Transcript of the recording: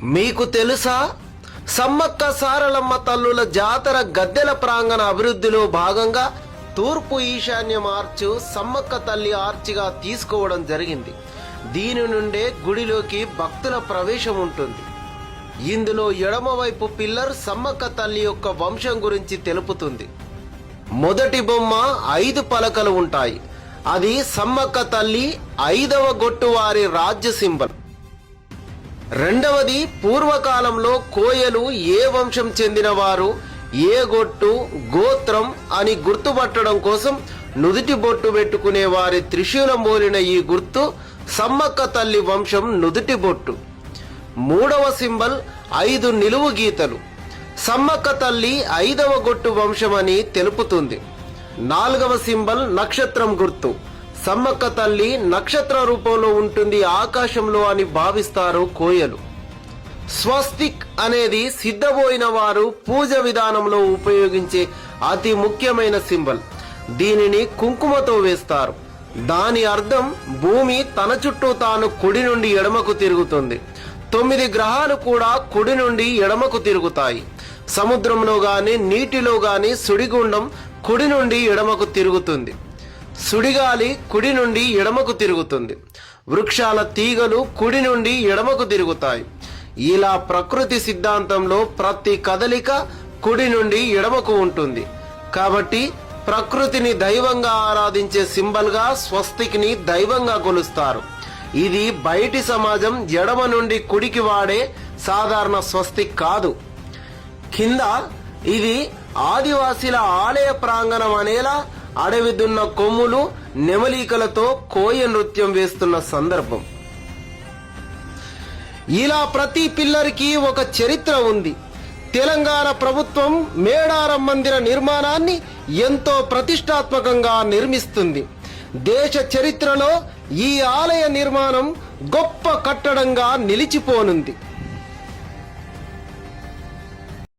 మీకు తెలుసా, సమ్మక్క సారలమ్మ తల్లుల జాతర గద్దెల ప్రాంగణ అభివృద్ధిలో భాగంగా తూర్పు ఈశాన్యం ఆర్చ్ సమ్మక్క తల్లి ఆర్చిగా తీసుకోవడం జరిగింది. దీని నుండే గుడిలోకి భక్తుల ప్రవేశం ఉంటుంది. ఇందులో ఎడమవైపు పిల్లర్ సమ్మక్క తల్లి యొక్క వంశం గురించి తెలుపుతుంది. మొదటి బొమ్మ 5 పలకలు ఉంటాయి. అది సమ్మక్క తల్లి 5వ గొట్టు వారి రాజ్య సింబల్. రెండవది, పూర్వకాలంలో కోయలు ఏ వంశం చెందిన వారు, ఏ గొట్టు, గోత్రం అని గుర్తుపట్టడం కోసం నుదిటి బొట్టు పెట్టుకునే వారి త్రిశూలం పోలిన ఈ గుర్తు సమ్మక్క తల్లి వంశం నుదిటి బొట్టు. మూడవ సింబల్ 5 నిలువు గీతలు. సమ్మక్క తల్లి 5వ గొట్టు వంశమని తెలుపుతుంది. 4వ సింబల్ నక్షత్రం గుర్తు. సమ్మక్క తల్లి నక్షత్ర రూపంలో ఉంటుంది ఆకాశంలో అని భావిస్తారు కోయలు. స్వస్తిక్ అనేది సిద్ధపోయిన వారు పూజ విధానంలో ఉపయోగించే అతి ముఖ్యమైన సింబల్. దీనిని కుంకుమతో వేస్తారు. దాని అర్థం భూమి తన చుట్టూ తాను కుడి నుండి ఎడమకు తిరుగుతుంది. 9 గ్రహాలు కూడా కుడి నుండి ఎడమకు తిరుగుతాయి. సముద్రంలో గాని నీటిలో గాని సుడిగుండం కుడి నుండి ఎడమకు తిరుగుతుంది. సుడిగాలి కుడి నుండి ఎడమకు తిరుగుతుంది. వృక్షాల తీగలు కుడి నుండి ఎడమకు తిరుగుతాయి. ఇలా ప్రకృతి సిద్ధాంతంలో ప్రతి కదలిక కుడి నుండి ఎడమకు ఉంటుంది. కాబట్టి ప్రకృతిని దైవంగా ఆరాధించే సింబల్ గా స్వస్తిక్ని దైవంగా కొలుస్తారు. ఇది బయటి సమాజం ఎడమ నుండి కుడికి వాడే సాధారణ స్వస్తిక్ కాదు. కింద ఇది ఆదివాసీల ఆలయ ప్రాంగణం అనేలా అడవి దున్న కొమ్ములు, నెమలికలతో కోయ నృత్యం వేస్తున్న సందర్భం. ఇలా ప్రతి పిల్లర్కి ఒక చరిత్ర ఉంది. తెలంగాణ ప్రభుత్వం మేడారం మందిర నిర్మాణాన్ని ఎంతో ప్రతిష్టాత్మకంగా నిర్మిస్తుంది. దేశ చరిత్రలో ఈ ఆలయ నిర్మాణం గొప్ప కట్టడంగా నిలిచిపోనుంది.